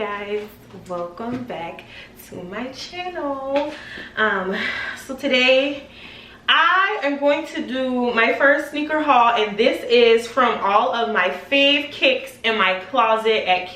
guys, welcome back to my channel. So today I am going to do my first sneaker haul, and this is from all of my fave kicks in my closet at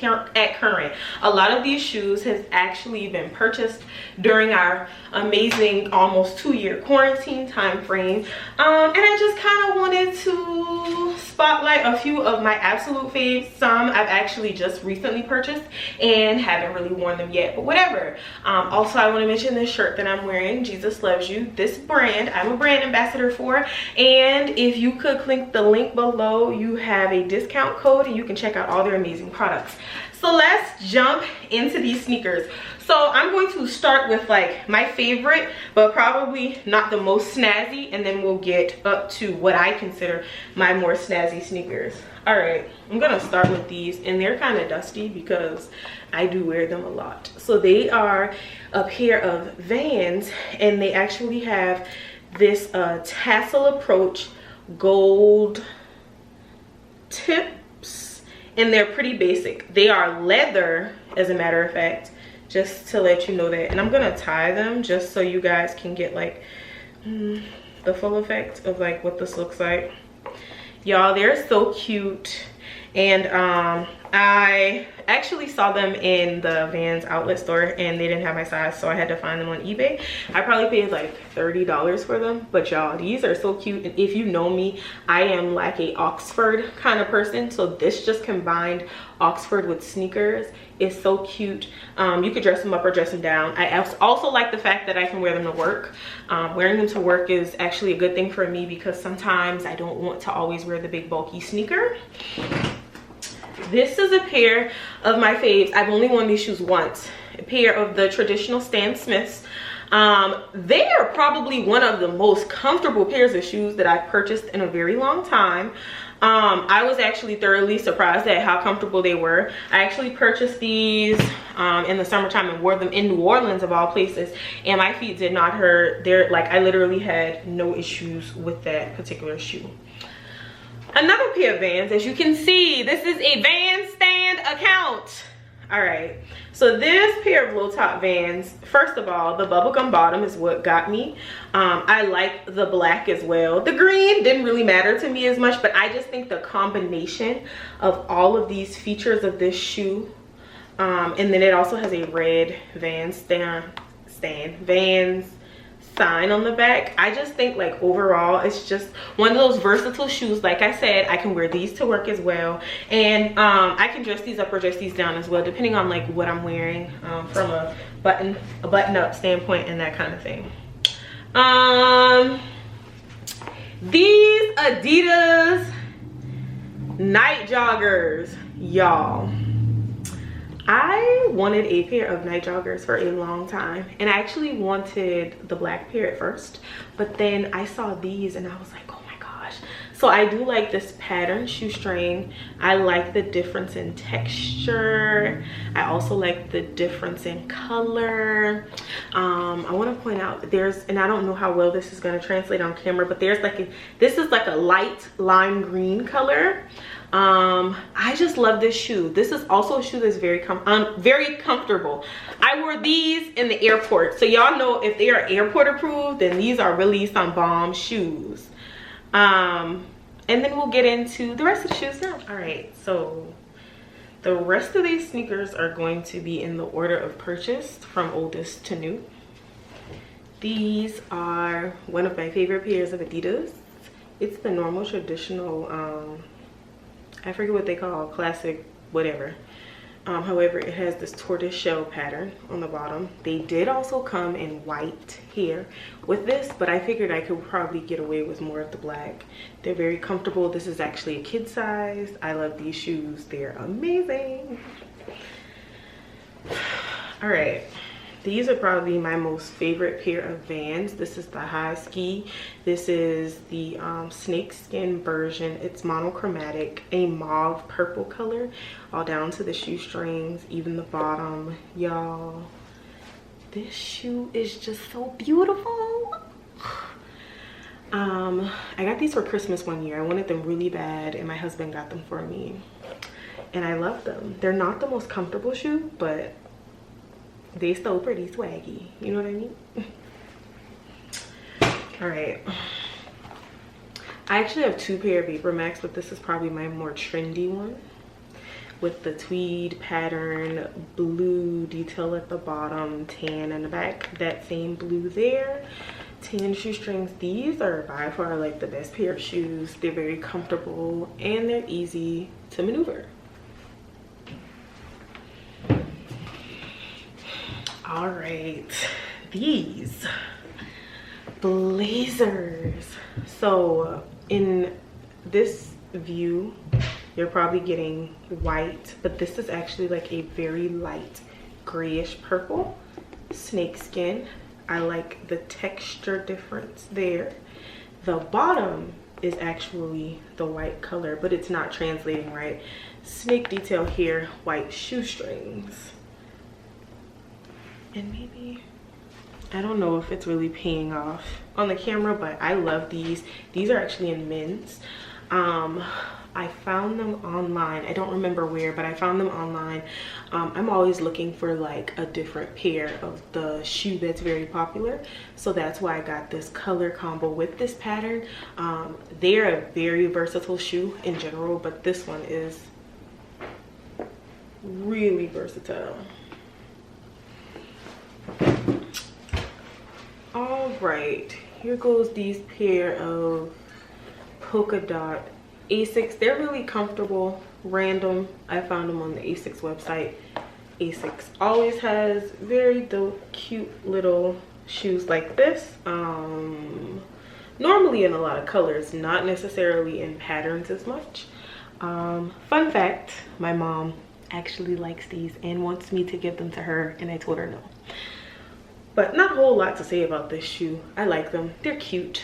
Current. A lot of these shoes has actually been purchased during our amazing almost 2-year quarantine time frame, and I just kind of wanted to spotlight a few of my absolute faves. Some I've actually just recently purchased and haven't really worn them yet, but whatever. Also, I want to mention this shirt that I'm wearing, Jesus Loves You. This brand I'm a brand ambassador for, and if you could click the link below, you have a discount code and you can check out all their amazing products. So let's jump into these sneakers. So I'm going to start with like my favorite, but probably not the most snazzy, and then we'll get up to what I consider my more snazzy sneakers. All right, I'm gonna start with these, and they're kind of dusty because I do wear them a lot. So they are a pair of Vans, and they actually have this tassel approach gold tips, and they're pretty basic. They are leather, as a matter of fact, just to let you know that. And I'm gonna tie them just so you guys can get like the full effect of like what this looks like. Y'all, they're so cute. And I actually saw them in the Vans outlet store and they didn't have my size, so I had to find them on eBay. I probably paid like $30 for them, but y'all, these are so cute. And if you know me, I am like a Oxford kind of person, so this just combined Oxford with sneakers is so cute. You could dress them up or dress them down. I also like the fact that I can wear them to work. Wearing them to work is actually a good thing for me because sometimes I don't want to always wear the big bulky sneaker. This is a pair of my faves. I've only worn these shoes once. A pair of the traditional Stan Smiths. They are probably one of the most comfortable pairs of shoes that I've purchased in a very long time. I was actually thoroughly surprised at how comfortable they were. I actually purchased these in the summertime and wore them in New Orleans of all places, and my feet did not hurt. They're like, I literally had no issues with that particular shoe. Another pair of Vans, as you can see, this is a Van Stand account. All right, so this pair of low top Vans, first of all, the bubblegum bottom is what got me. I like the black as well. The green didn't really matter to me as much, but I just think the combination of all of these features of this shoe, and then it also has a red Vans sign on the back. I just think like overall it's just one of those versatile shoes. Like I said, I can wear these to work as well, and I can dress these up or dress these down as well, depending on like what I'm wearing, from a button up standpoint and that kind of thing. These Adidas night joggers, y'all. I wanted a pair of night joggers for a long time, and I actually wanted the black pair at first, but then I saw these and I was like, oh my gosh. So I do like this pattern shoestring. I like the difference in texture. I also like the difference in color. I want to point out there's, and I don't know how well this is going to translate on camera, but there's like this is like a light lime green color. I just love this shoe. This is also a shoe that's very comfortable. I wore these in the airport, so y'all know if they are airport approved, then these are really some bomb shoes. And then we'll get into the rest of the shoes now. All right, so the rest of these sneakers are going to be in the order of purchase from oldest to new. These are one of my favorite pairs of Adidas. It's the normal traditional, I forget what they call, classic whatever. However, it has this tortoise shell pattern on the bottom. They did also come in white here with this, but I figured I could probably get away with more of the black. They're very comfortable. This is actually a kid size. I love these shoes. They're amazing. All right. These are probably my most favorite pair of Vans. This is the high ski. This is the snakeskin version. It's monochromatic, a mauve purple color, all down to the shoestrings, even the bottom. Y'all, this shoe is just so beautiful. I got these for Christmas one year. I wanted them really bad, and my husband got them for me. and I love them. They're not the most comfortable shoe, but they still pretty swaggy, you know what I mean? All right, I actually have 2 pair of Vapor Max, but this is probably my more trendy one with the tweed pattern, blue detail at the bottom, tan in the back, that same blue there, tan shoestrings. These are by far like the best pair of shoes. They're very comfortable and they're easy to maneuver. All right, these blazers. So in this view, you're probably getting white, but this is actually like a very light grayish purple snake skin. I like the texture difference there. The bottom is actually the white color, but it's not translating right. Snake detail here, white shoestrings. And maybe, I don't know if it's really paying off on the camera, but I love these. These are actually in men's. I found them online. I don't remember where, but I found them online. I'm always looking for like a different pair of the shoe that's very popular. So that's why I got this color combo with this pattern. They're a very versatile shoe in general, but this one is really versatile. All right, here goes these pair of polka dot Asics. They're really comfortable, random. I found them on the Asics website. Asics always has very dope, cute little shoes like this. Normally in a lot of colors, not necessarily in patterns as much. Fun fact, my mom actually likes these and wants me to give them to her, and I told her no. But not a whole lot to say about this shoe. I like them. They're cute.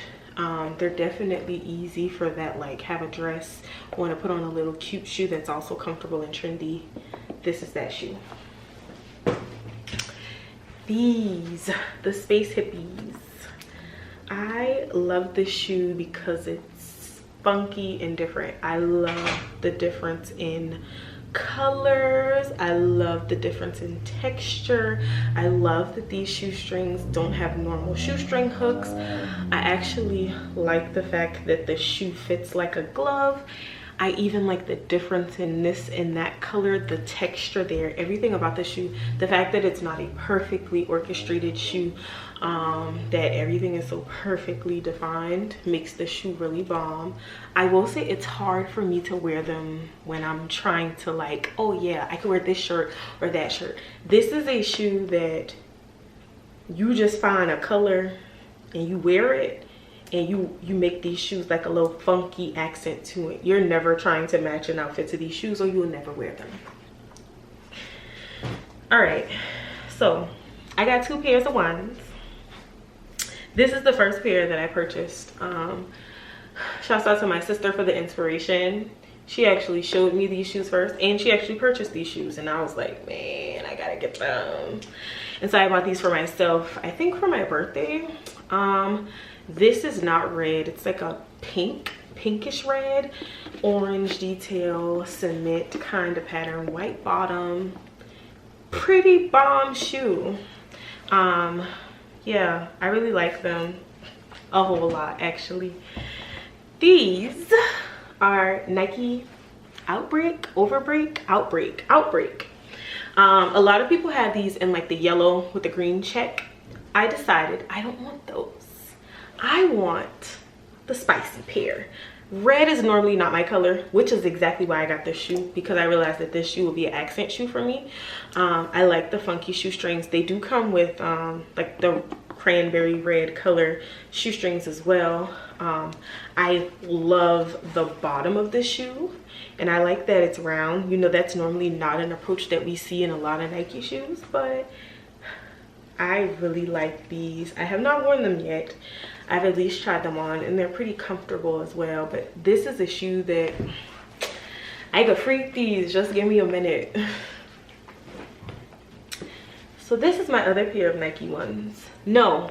They're definitely easy for that, like, have a dress, want to put on a little cute shoe that's also comfortable and trendy. This is that shoe. These, the Space Hippies. I love this shoe because it's funky and different. I love the difference in colors. I love the difference in texture. I love that these shoestrings don't have normal shoestring hooks. I actually like the fact that the shoe fits like a glove. I even like the difference in this and that color, the texture there, everything about the shoe. The fact that it's not a perfectly orchestrated shoe, that everything is so perfectly defined, makes the shoe really bomb. I will say it's hard for me to wear them when I'm trying to, like, oh yeah, I can wear this shirt or that shirt. This is a shoe that you just find a color and you wear it, and you make these shoes like a little funky accent to it. You're never trying to match an outfit to these shoes, or you'll never wear them. All right, so I got 2 pairs of ones. This is the first pair that I purchased. Shouts out to my sister for the inspiration. She actually showed me these shoes first, and she actually purchased these shoes, and I was like, man, I gotta get them. And so I bought these for myself, I think for my birthday. This is not red, it's like a pinkish red, orange detail, cement kind of pattern, white bottom, pretty bomb shoe. Yeah, I really like them a whole lot actually. These are Nike Outbreak. A lot of people have these in like the yellow with the green check. I decided I don't want those. I want the spicy pair. Red is normally not my color, which is exactly why I got this shoe, because I realized that this shoe would be an accent shoe for me. I like the funky shoestrings. They do come with like the cranberry red color shoestrings as well. I love the bottom of the shoe, and I like that it's round. You know, that's normally not an approach that we see in a lot of Nike shoes, but I really like these. I have not worn them yet. I've at least tried them on, and they're pretty comfortable as well. But this is a shoe that I could freak these. Just give me a minute. So this is my other pair of Nike ones. No,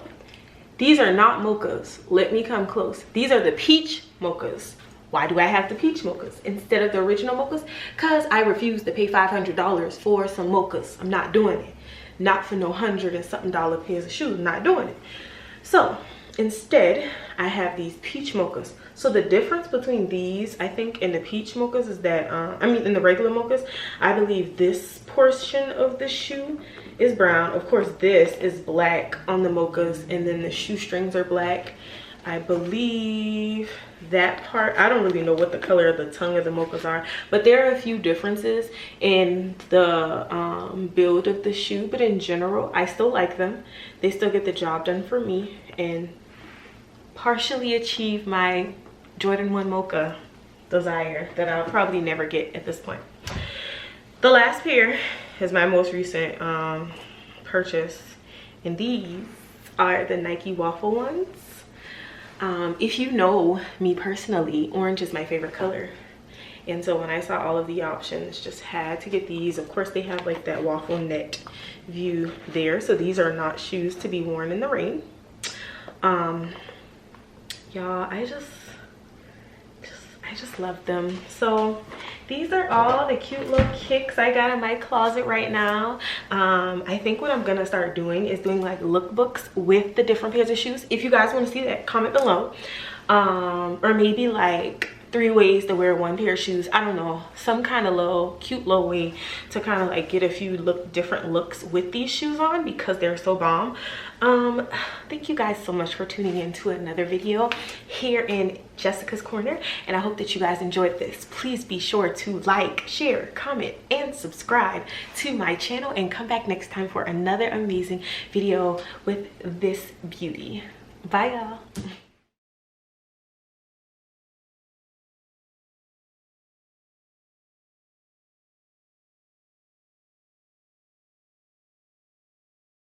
these are not mochas. Let me come close. These are the peach mochas. Why do I have the peach mochas instead of the original mochas? Because I refuse to pay $500 for some mochas. I'm not doing it. Not for no $100 and something pairs of shoes. I'm not doing it. So instead, I have these peach mochas. So the difference between these, I think, and the peach mochas is that, in the regular mochas, I believe this portion of the shoe is brown. Of course, this is black on the mochas, and then the shoestrings are black. I believe that part, I don't really know what the color of the tongue of the mochas are, but there are a few differences in the build of the shoe, but in general, I still like them. They still get the job done for me and partially achieve my Jordan 1 mocha desire that I'll probably never get at this point. The last pair is my most recent purchase, and these are the Nike waffle ones. If you know me personally, orange is my favorite color, and so when I saw all of the options, just had to get these. Of course, they have like that waffle net view there, so these are not shoes to be worn in the rain. Y'all, I just love them. So these are all the cute little kicks I got in my closet right now. I think what I'm gonna start doing is doing like lookbooks with the different pairs of shoes. If you guys want to see that, comment below. Or maybe like 3 ways to wear 1 pair of shoes. I don't know, some kind of little cute little way to kind of like get a few different looks with these shoes on, because they're so bomb. Thank you guys so much for tuning in to another video here in Jessica's Corner, and I hope that you guys enjoyed this. Please be sure to like, share, comment, and subscribe to my channel, and come back next time for another amazing video with this beauty. Bye, y'all.